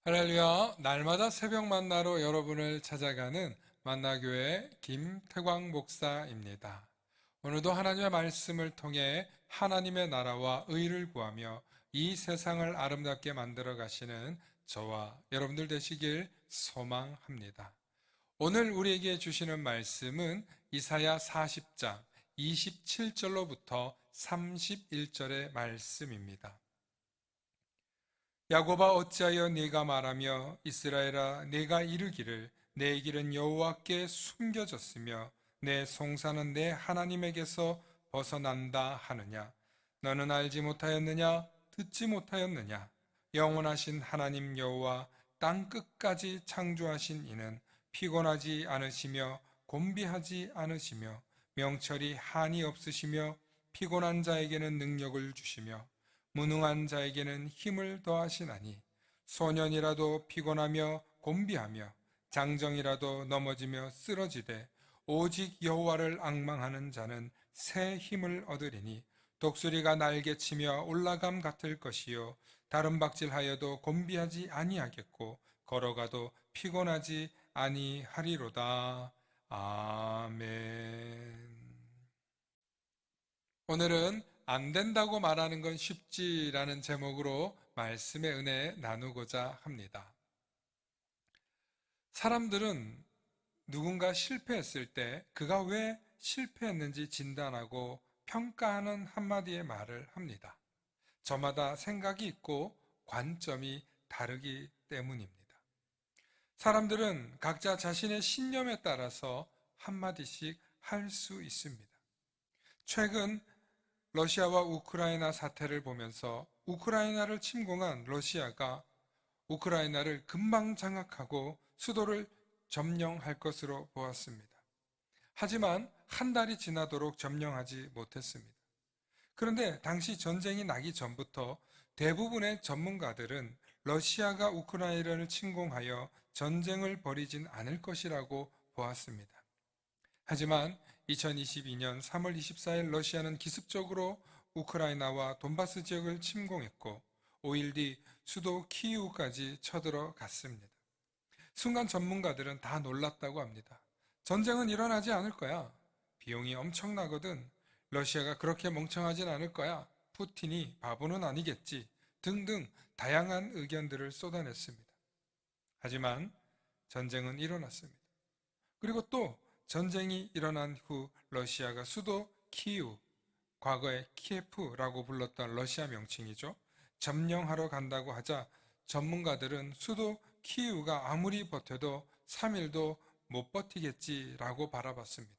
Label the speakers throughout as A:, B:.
A: 할렐루야, 날마다 새벽 만나러 여러분을 찾아가는 만나교회 김태광 목사입니다. 오늘도 하나님의 말씀을 통해 하나님의 나라와 의를 구하며 이 세상을 아름답게 만들어 가시는 저와 여러분들 되시길 소망합니다. 오늘 우리에게 주시는 말씀은 이사야 40장 27절로부터 31절의 말씀입니다. 야곱아 어찌하여 네가 말하며 이스라엘아 네가 이르기를 내 길은 여호와께 숨겨졌으며 내 송사는 내 하나님에게서 벗어난다 하느냐. 너는 알지 못하였느냐 듣지 못하였느냐. 영원하신 하나님 여호와 땅 끝까지 창조하신 이는 피곤하지 않으시며 곤비하지 않으시며 명철이 한이 없으시며 피곤한 자에게는 능력을 주시며 무능한 자에게는 힘을 더하시나니 소년이라도 피곤하며 곤비하며 장정이라도 넘어지며 쓰러지되 오직 여호와를 앙망하는 자는 새 힘을 얻으리니 독수리가 날개치며 올라감 같을 것이요 다른 박질하여도 곤비하지 아니하겠고 걸어가도 피곤하지 아니하리로다. 아멘. 오늘은 안 된다고 말하는 건 쉽지라는 제목으로 말씀의 은혜 나누고자 합니다. 사람들은 누군가 실패했을 때 그가 왜 실패했는지 진단하고 평가하는 한마디의 말을 합니다. 저마다 생각이 있고 관점이 다르기 때문입니다. 사람들은 각자 자신의 신념에 따라서 한마디씩 할 수 있습니다. 최근 러시아와 우크라이나 사태를 보면서 우크라이나를 침공한 러시아가 우크라이나를 금방 장악하고 수도를 점령할 것으로 보았습니다. 하지만 한 달이 지나도록 점령하지 못했습니다. 그런데 당시 전쟁이 나기 전부터 대부분의 전문가들은 러시아가 우크라이나를 침공하여 전쟁을 벌이진 않을 것이라고 보았습니다. 하지만 2022년 3월 24일 러시아는 기습적으로 우크라이나와 돈바스 지역을 침공했고 5일 뒤 수도 키이우까지 쳐들어갔습니다. 순간 전문가들은 다 놀랐다고 합니다. 전쟁은 일어나지 않을 거야. 비용이 엄청나거든. 러시아가 그렇게 멍청하진 않을 거야. 푸틴이 바보는 아니겠지. 등등 다양한 의견들을 쏟아냈습니다. 하지만 전쟁은 일어났습니다. 그리고 또 전쟁이 일어난 후 러시아가 수도 키이우, 과거에 키예프라고 불렀던 러시아 명칭이죠. 점령하러 간다고 하자 전문가들은 수도 키이우가 아무리 버텨도 3일도 못 버티겠지라고 바라봤습니다.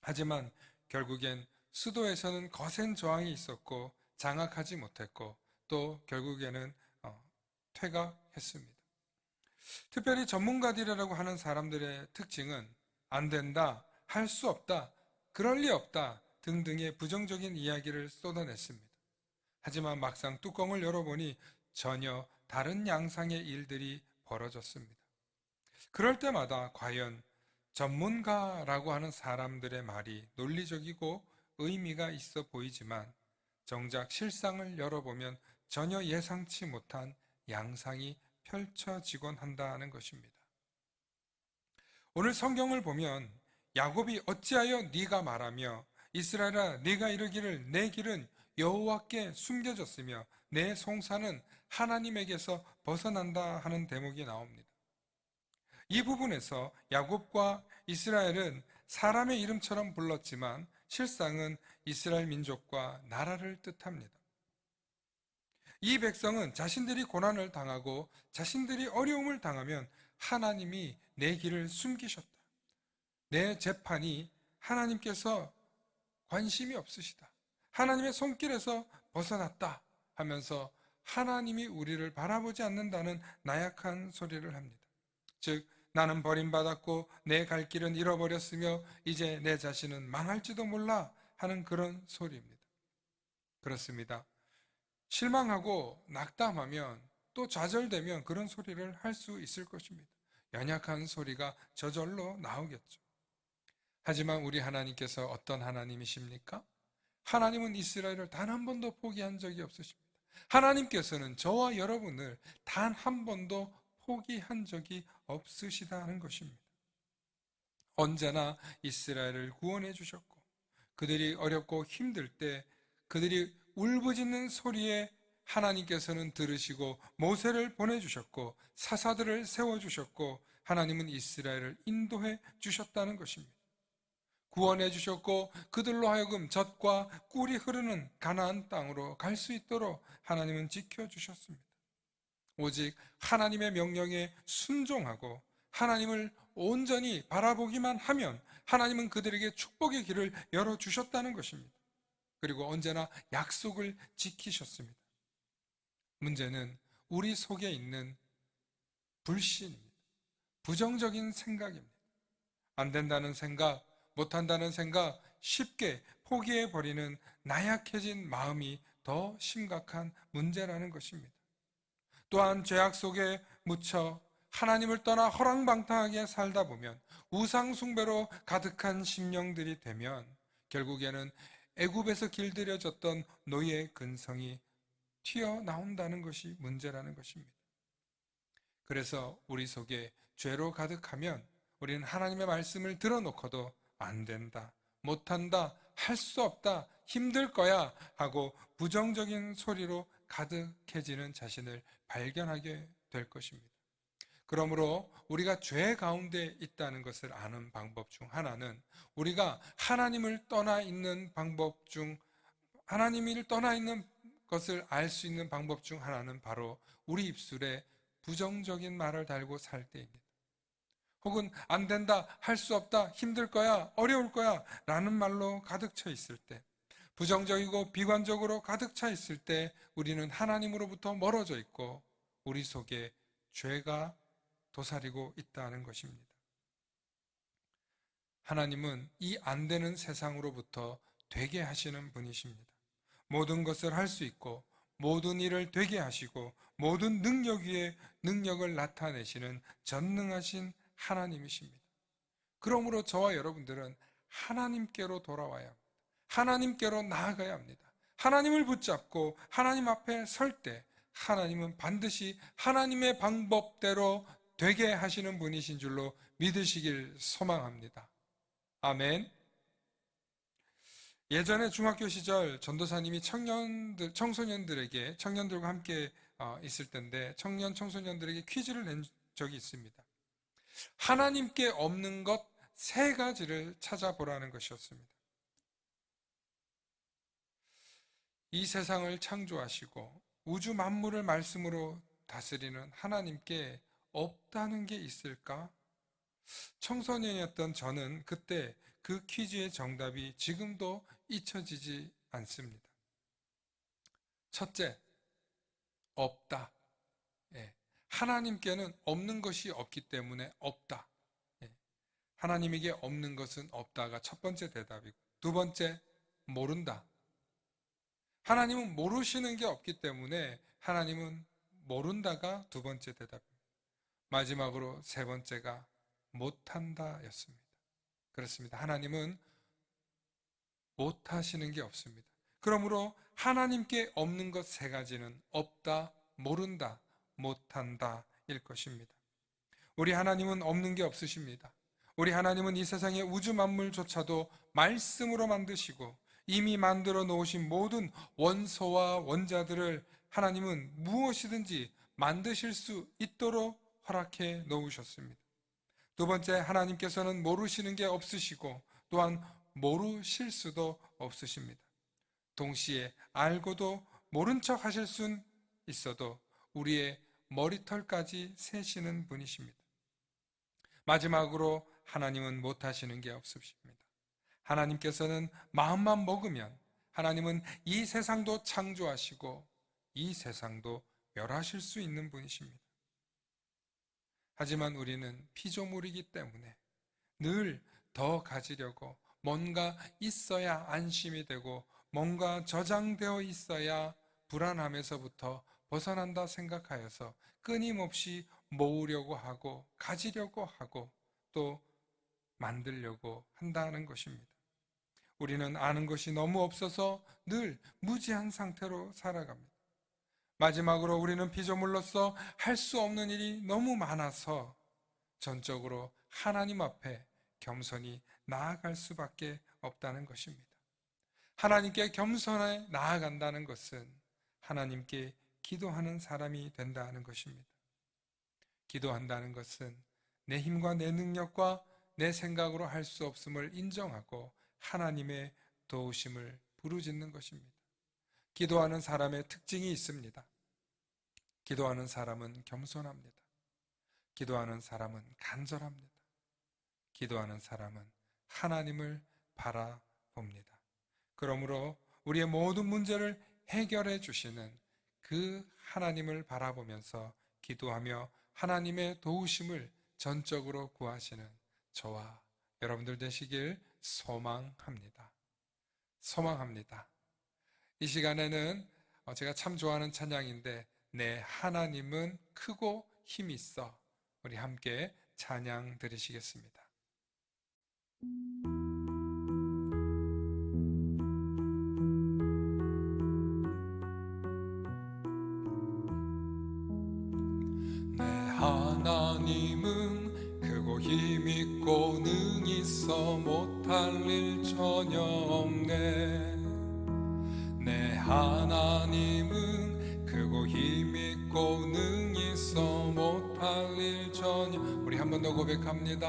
A: 하지만 결국엔 수도에서는 거센 저항이 있었고 장악하지 못했고 또 결국에는 퇴각했습니다. 특별히 전문가들이라고 하는 사람들의 특징은 안 된다, 할 수 없다, 그럴 리 없다 등등의 부정적인 이야기를 쏟아냈습니다. 하지만 막상 뚜껑을 열어보니 전혀 다른 양상의 일들이 벌어졌습니다. 그럴 때마다 과연 전문가라고 하는 사람들의 말이 논리적이고 의미가 있어 보이지만 정작 실상을 열어보면 전혀 예상치 못한 양상이 펼쳐지곤 한다는 것입니다. 오늘 성경을 보면 야곱이 어찌하여 네가 말하며 이스라엘아 네가 이르기를 내 길은 여호와께 숨겨졌으며 내 송사는 하나님에게서 벗어난다 하는 대목이 나옵니다. 이 부분에서 야곱과 이스라엘은 사람의 이름처럼 불렀지만 실상은 이스라엘 민족과 나라를 뜻합니다. 이 백성은 자신들이 고난을 당하고 자신들이 어려움을 당하면 하나님이 내 길을 숨기셨다. 내 재판이 하나님께서 관심이 없으시다. 하나님의 손길에서 벗어났다 하면서 하나님이 우리를 바라보지 않는다는 나약한 소리를 합니다. 즉 나는 버림받았고 내 갈 길은 잃어버렸으며 이제 내 자신은 망할지도 몰라 하는 그런 소리입니다. 그렇습니다. 실망하고 낙담하면 또 좌절되면 그런 소리를 할 수 있을 것입니다. 연약한 소리가 저절로 나오겠죠. 하지만 우리 하나님께서 어떤 하나님이십니까? 하나님은 이스라엘을 단 한 번도 포기한 적이 없으십니다. 하나님께서는 저와 여러분을 단 한 번도 포기한 적이 없으시다는 것입니다. 언제나 이스라엘을 구원해 주셨고, 그들이 어렵고 힘들 때 그들이 울부짖는 소리에 하나님께서는 들으시고 모세를 보내주셨고 사사들을 세워주셨고 하나님은 이스라엘을 인도해 주셨다는 것입니다. 구원해 주셨고 그들로 하여금 젖과 꿀이 흐르는 가나안 땅으로 갈 수 있도록 하나님은 지켜주셨습니다. 오직 하나님의 명령에 순종하고 하나님을 온전히 바라보기만 하면 하나님은 그들에게 축복의 길을 열어주셨다는 것입니다. 그리고 언제나 약속을 지키셨습니다. 문제는 우리 속에 있는 불신입니다. 부정적인 생각입니다. 안 된다는 생각, 못한다는 생각, 쉽게 포기해버리는 나약해진 마음이 더 심각한 문제라는 것입니다. 또한 죄악 속에 묻혀 하나님을 떠나 허랑방탕하게 살다 보면 우상숭배로 가득한 심령들이 되면 결국에는 애굽에서 길들여졌던 노예 근성이 튀어나온다는 것이 문제라는 것입니다. 그래서 우리 속에 죄로 가득하면 우리는 하나님의 말씀을 들어놓고도 안 된다, 못한다, 할 수 없다, 힘들 거야 하고 부정적인 소리로 가득해지는 자신을 발견하게 될 것입니다. 그러므로 우리가 죄 가운데 있다는 것을 아는 방법 중 하나는 우리가 하나님을 떠나 있는 방법 중 하나님을 떠나 있는 것을 알 수 있는 방법 중 하나는 바로 우리 입술에 부정적인 말을 달고 살 때입니다. 혹은 안 된다, 할 수 없다, 힘들 거야, 어려울 거야 라는 말로 가득 차 있을 때, 부정적이고 비관적으로 가득 차 있을 때 우리는 하나님으로부터 멀어져 있고 우리 속에 죄가 도사리고 있다는 것입니다. 하나님은 이 안 되는 세상으로부터 되게 하시는 분이십니다. 모든 것을 할 수 있고 모든 일을 되게 하시고 모든 능력 위에 능력을 나타내시는 전능하신 하나님이십니다. 그러므로 저와 여러분들은 하나님께로 돌아와야 합니다. 하나님께로 나아가야 합니다. 하나님을 붙잡고 하나님 앞에 설 때 하나님은 반드시 하나님의 방법대로 되게 하시는 분이신 줄로 믿으시길 소망합니다. 아멘. 예전에 중학교 시절 전도사님이 청년들과 함께 있을 때인데 청소년들에게 퀴즈를 낸 적이 있습니다. 하나님께 없는 것 3가지를 찾아보라는 것이었습니다. 이 세상을 창조하시고 우주 만물을 말씀으로 다스리는 하나님께 없다는 게 있을까? 청소년이었던 저는 그때 그 퀴즈의 정답이 지금도 잊혀지지 않습니다. 첫째, 없다. 예. 하나님께는 없는 것이 없기 때문에 없다. 예. 하나님에게 없는 것은 없다가 첫 번째 대답이고, 두 번째, 모른다. 하나님은 모르시는 게 없기 때문에 하나님은 모른다가 두 번째 대답입니다. 마지막으로 세 번째가 못한다 였습니다. 그렇습니다. 하나님은 못하시는 게 없습니다. 그러므로 하나님께 없는 것 3가지는 없다, 모른다, 못한다 일 것입니다. 우리 하나님은 없는 게 없으십니다. 우리 하나님은 이 세상의 우주 만물조차도 말씀으로 만드시고 이미 만들어 놓으신 모든 원소와 원자들을 하나님은 무엇이든지 만드실 수 있도록 허락해 놓으셨습니다. 두 번째, 하나님께서는 모르시는 게 없으시고 또한 모르실 수도 없으십니다. 동시에 알고도 모른 척 하실 순 있어도 우리의 머리털까지 세시는 분이십니다. 마지막으로 하나님은 못하시는 게 없으십니다. 하나님께서는 마음만 먹으면 하나님은 이 세상도 창조하시고 이 세상도 멸하실 수 있는 분이십니다. 하지만 우리는 피조물이기 때문에 늘 더 가지려고 뭔가 있어야 안심이 되고 뭔가 저장되어 있어야 불안함에서부터 벗어난다 생각하여서 끊임없이 모으려고 하고 가지려고 하고 또 만들려고 한다는 것입니다. 우리는 아는 것이 너무 없어서 늘 무지한 상태로 살아갑니다. 마지막으로 우리는 피조물로서 할 수 없는 일이 너무 많아서 전적으로 하나님 앞에 겸손히 나아갈 수밖에 없다는 것입니다. 하나님께 겸손해 나아간다는 것은 하나님께 기도하는 사람이 된다는 것입니다. 기도한다는 것은 내 힘과 내 능력과 내 생각으로 할 수 없음을 인정하고 하나님의 도우심을 부르짖는 것입니다. 기도하는 사람의 특징이 있습니다. 기도하는 사람은 겸손합니다. 기도하는 사람은 간절합니다. 기도하는 사람은 하나님을 바라봅니다. 그러므로 우리의 모든 문제를 해결해 주시는 그 하나님을 바라보면서 기도하며 하나님의 도우심을 전적으로 구하시는 저와 여러분들 되시길 소망합니다. 소망합니다. 이 시간에는 제가 참 좋아하는 찬양인데 내 하나님은 크고 힘이 있어, 우리 함께 찬양 드리시겠습니다. 내 하나님은 크고 힘있고 능히 있어 못할 일 전혀 없네. 내 하나님은 크고 힘있고 능히 있어 못할 일 전혀. 우리 한 번 더 고백합니다.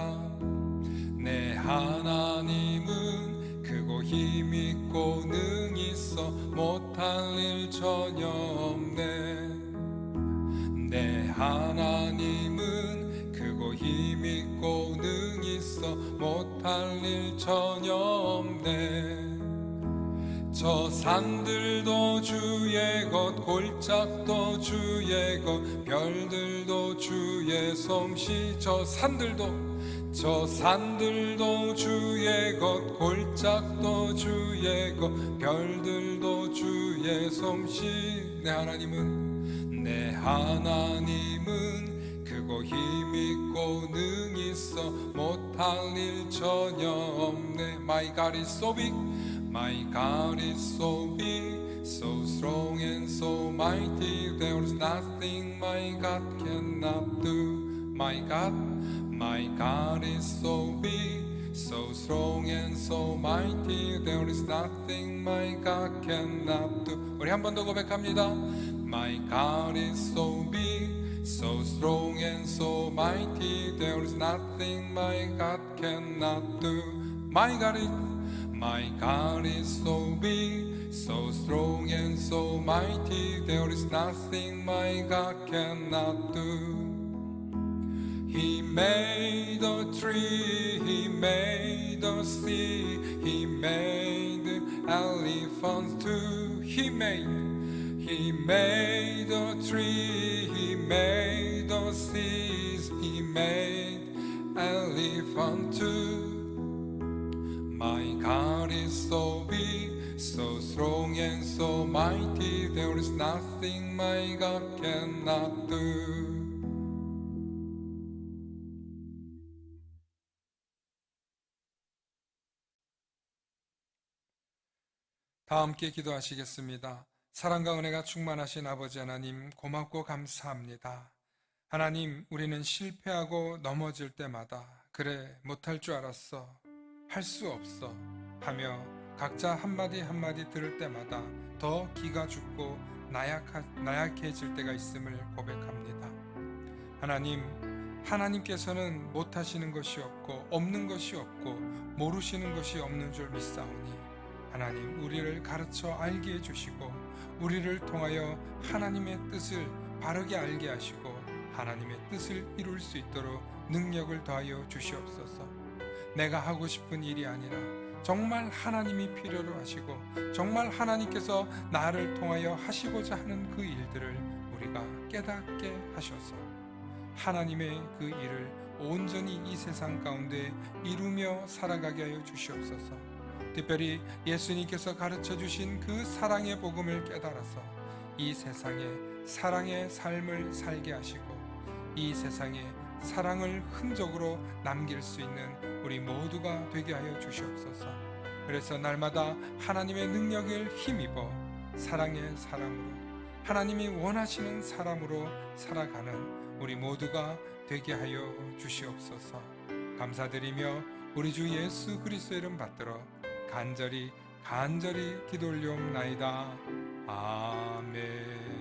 A: 내 하나님은 크고 힘있고 능히 있어 못할 일 전혀 없네. 내 하나님은 크고 힘있고 능히 있어 못할 일 전혀 없네. 저 산들도 주의 것, 골짜기도 주의 것, 별들도 주의 솜씨. 저 산들도 주의 것, 골짜기도 주의 것, 별들도 주의 솜씨. 내 하나님은 크고 힘있고 능히 있어 못할 일 전혀 없네. My God is so big, my God is so big, so strong and so mighty, there is nothing my God cannot do. My God is so big, so strong and so mighty, there is nothing my God cannot do. 우리 한 번 더 고백합니다. My God is so big, so strong and so mighty, there is nothing my God cannot do. My God is so big, so strong and so mighty, there is nothing my God cannot do. He made a tree, He made a sea, He made elephants too. He made a tree, He made the seas, He made elephant too. My God is so big, so strong and so mighty, there is nothing my God cannot do. 다 함께 기도하시겠습니다. 사랑과 은혜가 충만하신 아버지 하나님, 고맙고 감사합니다. 하나님, 우리는 실패하고 넘어질 때마다 그래 못할 줄 알았어, 할 수 없어 하며 각자 한마디 한마디 들을 때마다 더 기가 죽고 나약해질 때가 있음을 고백합니다. 하나님께서는 못하시는 것이 없고 없는 것이 없고 모르시는 것이 없는 줄 믿사오니 하나님, 우리를 가르쳐 알게 해주시고 우리를 통하여 하나님의 뜻을 바르게 알게 하시고 하나님의 뜻을 이룰 수 있도록 능력을 더하여 주시옵소서. 내가 하고 싶은 일이 아니라 정말 하나님이 필요로 하시고 정말 하나님께서 나를 통하여 하시고자 하는 그 일들을 우리가 깨닫게 하셔서 하나님의 그 일을 온전히 이 세상 가운데 이루며 살아가게 하여 주시옵소서. 특별히 예수님께서 가르쳐 주신 그 사랑의 복음을 깨달아서 이 세상에 사랑의 삶을 살게 하시고 이 세상에 사랑을 흔적으로 남길 수 있는 우리 모두가 되게 하여 주시옵소서. 그래서 날마다 하나님의 능력을 힘입어 사랑의 사람으로 하나님이 원하시는 사람으로 살아가는 우리 모두가 되게 하여 주시옵소서. 감사드리며 우리 주 예수 그리스도의 이름 받들어 간절히 기도 올리옵나이다. 아멘.